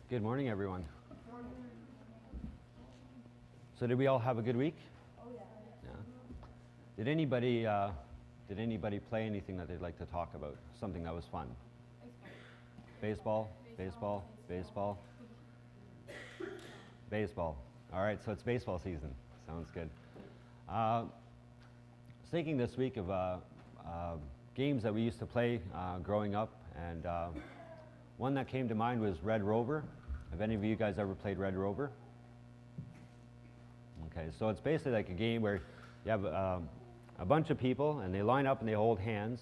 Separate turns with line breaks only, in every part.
Good morning, everyone. So did we all have a good week?
Oh, yeah.
Yeah. Did anybody play anything that they'd like to talk about? Something that was fun? Baseball, baseball, baseball, baseball. All right, so it's baseball season. Sounds good. I was thinking this week of games that we used to play growing up, and one that came to mind was Red Rover. Have any of you guys ever played Red Rover? Okay, so it's basically like a game where you have a bunch of people and they line up and they hold hands,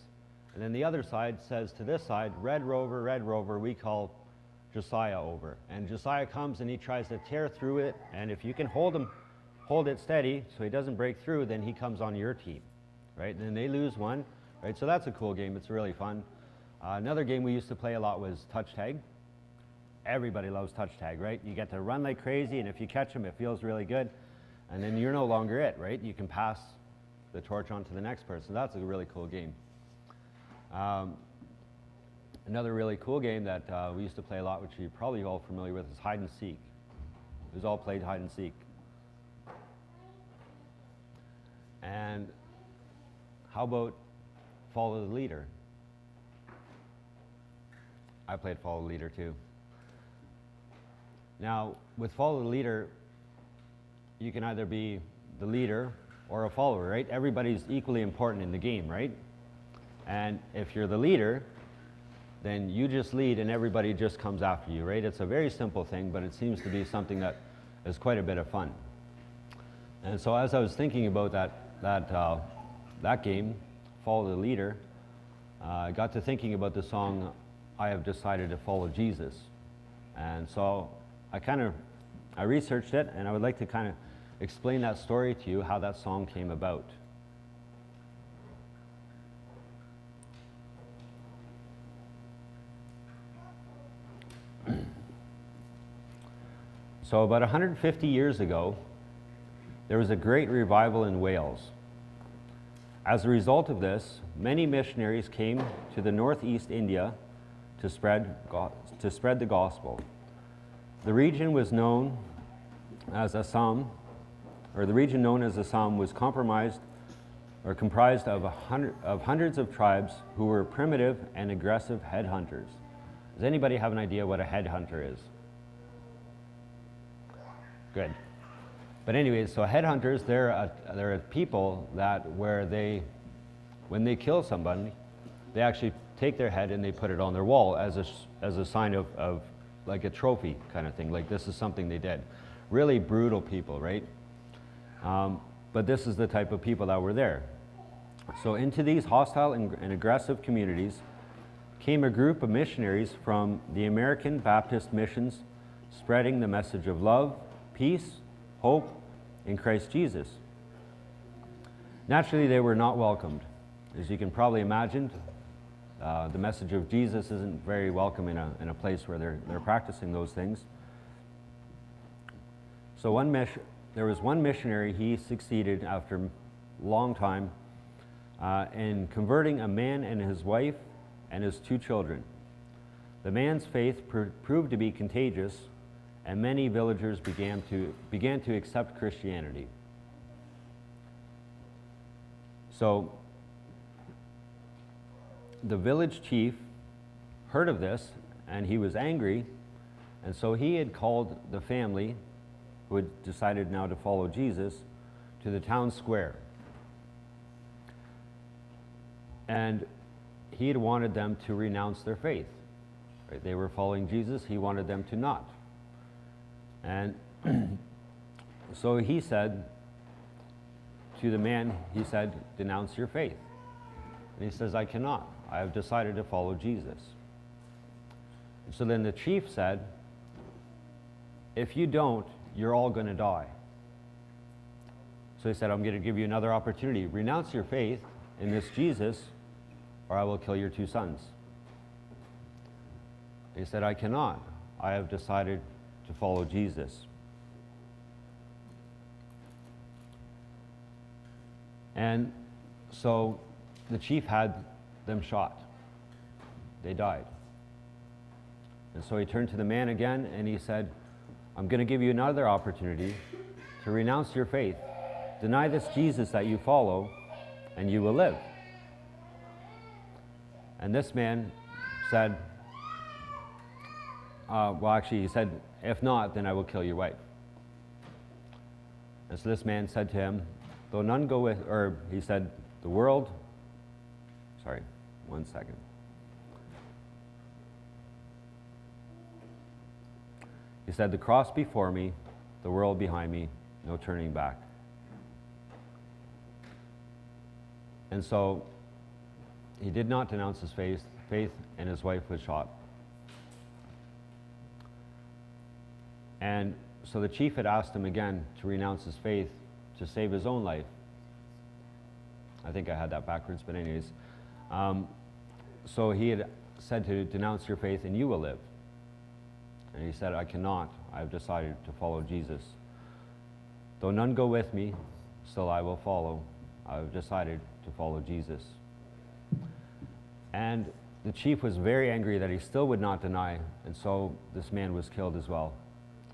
and then the other side says to this side, Red Rover, we call Josiah over. And Josiah comes and he tries to tear through it, and if you can hold it steady so he doesn't break through, then he comes on your team, right? And then they lose one, right? So that's a cool game. It's really fun. Another game we used to play a lot was touch tag. Everybody loves touch tag, right? You get to run like crazy, and if you catch them, it feels really good. And then you're no longer it, right? You can pass the torch on to the next person. That's a really cool game. Another really cool game that we used to play a lot, which you're probably all familiar with, is hide and seek. Who's all played hide and seek? And how about follow the leader? I played follow the leader too. Now, with follow the leader, you can either be the leader or a follower, right? Everybody's equally important in the game, right? And if you're the leader, then you just lead and everybody just comes after you, right? It's a very simple thing, but it seems to be something that is quite a bit of fun. And so as I was thinking about that game, Follow the Leader, I got to thinking about the song, I Have Decided to Follow Jesus. And so I researched it, and I would like to kind of explain that story to you, how that song came about. So about 150 years ago, there was a great revival in Wales. As a result of this, many missionaries came to the northeast India to spread the gospel. The region was known as Assam, or the region known as Assam was comprised of hundreds of tribes who were primitive and aggressive headhunters. Does anybody have an idea what a headhunter is? Good. But anyways, so headhunters, they're people that when they kill somebody, they actually take their head and they put it on their wall as a sign of like a trophy kind of thing. Like this is something they did. Really brutal people, right? But this is the type of people that were there. So into these hostile and aggressive communities came a group of missionaries from the American Baptist missions, spreading the message of love, peace, hope in Christ Jesus. Naturally, they were not welcomed. As you can probably imagine, the message of Jesus isn't very welcome in a place where they're practicing those things. So there was one missionary, he succeeded after a long time in converting a man and his wife and his 2 children. The man's faith proved to be contagious, and many villagers began to accept Christianity. So the village chief heard of this, and he was angry, and so he had called the family who had decided now to follow Jesus to the town square. And he had wanted them to renounce their faith. Right? They were following Jesus, he wanted them to not. And so he said to the man, he said, denounce your faith. And he says, I cannot. I have decided to follow Jesus. And so then the chief said, if you don't, you're all going to die. So he said, I'm going to give you another opportunity. Renounce your faith in this Jesus, or I will kill your 2 sons. He said, I cannot. I have decided to follow Jesus. And so the chief had them shot. They died. And so he turned to the man again and he said, I'm going to give you another opportunity to renounce your faith. Deny this Jesus that you follow, and you will live. And this man said, he said, if not, then I will kill your wife. And so this man said to him, though none go with, or he said, the world, sorry, one second. He said, the cross before me, the world behind me, no turning back. And so he did not denounce his faith, and his wife was shot. And so the chief had asked him again to renounce his faith to save his own life. I think I had that backwards, but anyways. So he had said to denounce your faith and you will live. And he said, I cannot. I've decided to follow Jesus. Though none go with me, still I will follow. I've decided to follow Jesus. And the chief was very angry that he still would not deny, and so this man was killed as well.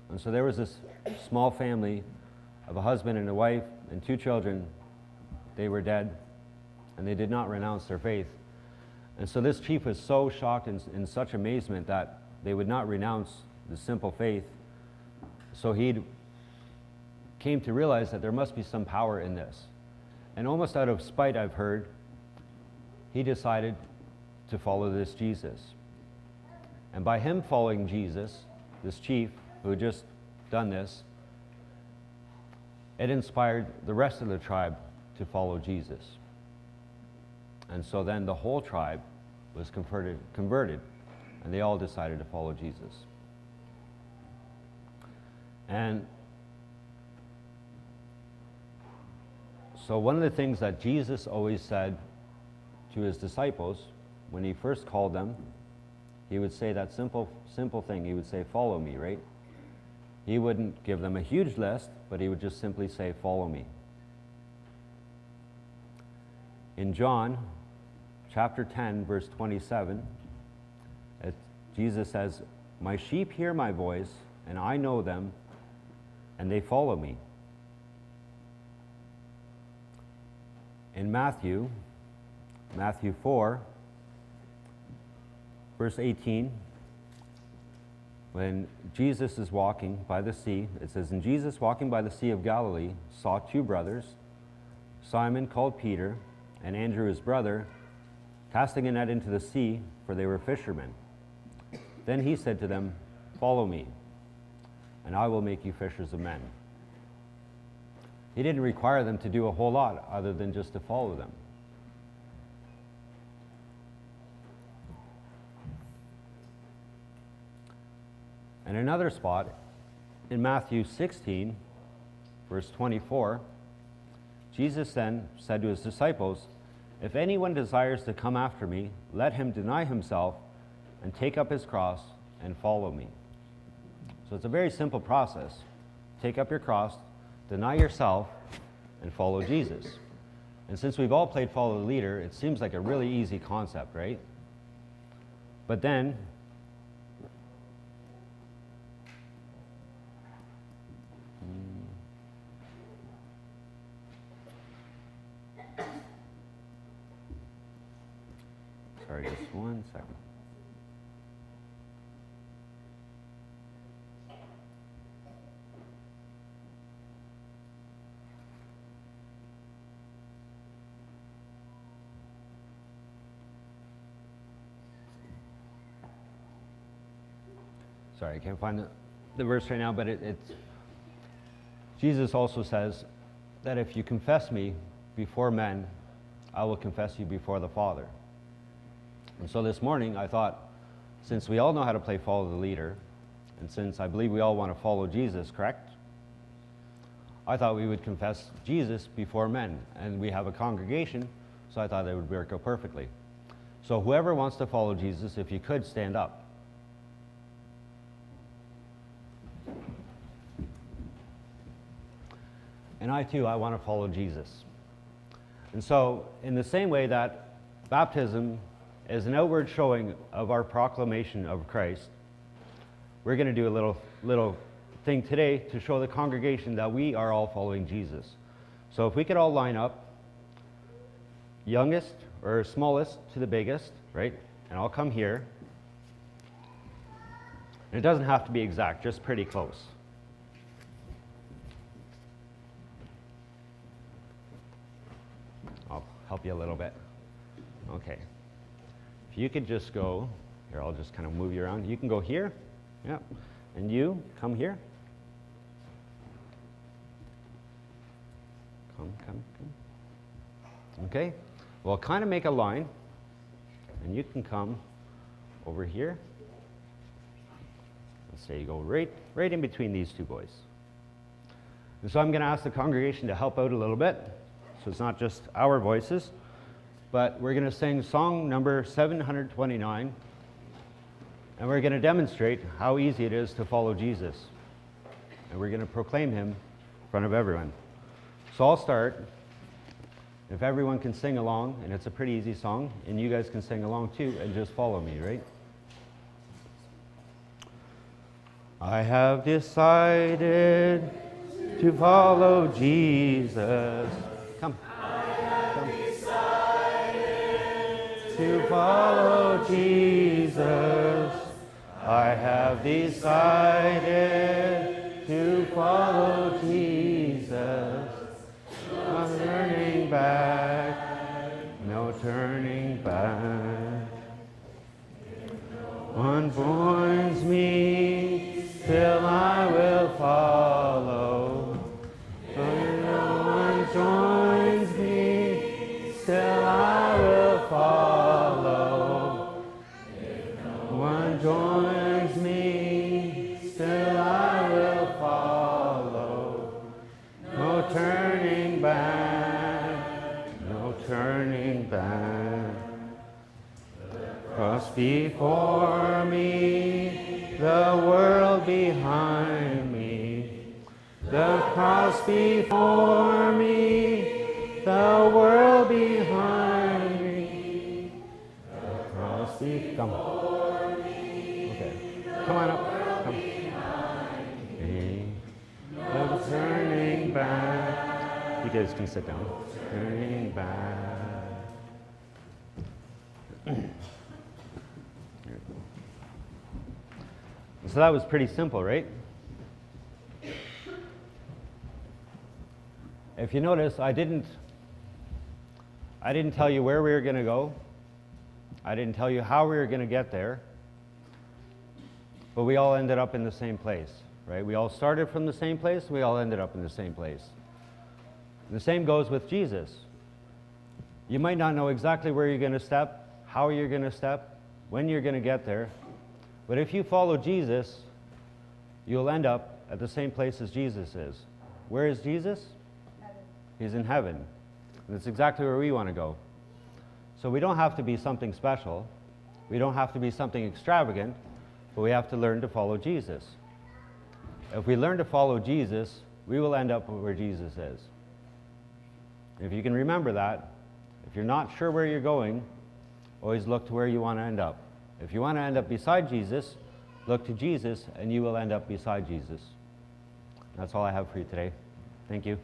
And so there was this small family of a husband and a wife and 2 children. They were dead, and they did not renounce their faith. And so this chief was so shocked and in such amazement that they would not renounce the simple faith. So he came to realize that there must be some power in this. And almost out of spite, I've heard, he decided to follow this Jesus. And by him following Jesus, this chief who had just done this, it inspired the rest of the tribe to follow Jesus. And so then the whole tribe was converted, and they all decided to follow Jesus. And so one of the things that Jesus always said to his disciples when he first called them, he would say that simple thing. He would say, follow me, right? He wouldn't give them a huge list, but he would just simply say, follow me. In John chapter 10, verse 27, Jesus says, my sheep hear my voice, and I know them, and they follow me. In Matthew 4, verse 18, when Jesus is walking by the sea, it says, and Jesus walking by the Sea of Galilee saw 2 brothers, Simon called Peter, and Andrew his brother, casting a net into the sea, for they were fishermen. Then he said to them, follow me, and I will make you fishers of men. He didn't require them to do a whole lot other than just to follow them. And another spot, in Matthew 16, verse 24, Jesus then said to his disciples, if anyone desires to come after me, let him deny himself and take up his cross and follow me. So it's a very simple process. Take up your cross, deny yourself, and follow Jesus. And since we've all played follow the leader, it seems like a really easy concept, right? But then, sorry, just one second. Sorry, I can't find the verse right now, but it's Jesus also says that if you confess me before men, I will confess you before the Father. And so this morning I thought, since we all know how to play follow the leader, and since I believe we all want to follow Jesus, correct? I thought we would confess Jesus before men, and we have a congregation, so I thought it would work out perfectly. So whoever wants to follow Jesus, if you could, stand up. And I too, I want to follow Jesus. And so, in the same way that baptism is an outward showing of our proclamation of Christ, we're going to do a little thing today to show the congregation that we are all following Jesus. So if we could all line up, youngest or smallest to the biggest, right? And I'll come here. And it doesn't have to be exact, just pretty close. I'll help you a little bit. Okay. If you could just go, here, I'll just kind of move you around. You can go here, yeah. And you, come here. Come. Okay. Well, kind of make a line, and you can come over here. Let's say you go right in between these two boys. And so I'm going to ask the congregation to help out a little bit. So it's not just our voices, but we're going to sing song number 729, and we're going to demonstrate how easy it is to follow Jesus. And we're going to proclaim him in front of everyone. So I'll start. If everyone can sing along, and it's a pretty easy song, and you guys can sing along too, and just follow me, right? I have decided to follow Jesus. Come.
I have decided
To follow Jesus. I have decided to follow Jesus. No turning back, no turning back. One joins me, still I will follow. No one joins me, still I will follow. One joins me, still I will follow. No turning back, no turning back. Cross before me, the world behind me. The cross before me, the world behind me. The cross before me. Okay, come on up. Come. No turning back. You guys can sit down. Turning back. So that was pretty simple, right? If you notice, I didn't tell you where we were going to go. I didn't tell you how we were going to get there. But we all ended up in the same place, right? We all started from the same place. We all ended up in the same place. And the same goes with Jesus. You might not know exactly where you're going to step, how you're going to step, when you're going to get there. But if you follow Jesus, you'll end up at the same place as Jesus is. Where is Jesus?
heaven.
He's in heaven. And that's exactly where we want to go. So we don't have to be something special. We don't have to be something extravagant, but we have to learn to follow Jesus. If we learn to follow Jesus, we will end up where Jesus is. If you can remember that, if you're not sure where you're going, always look to where you want to end up. If you want to end up beside Jesus, look to Jesus, and you will end up beside Jesus. That's all I have for you today. Thank you.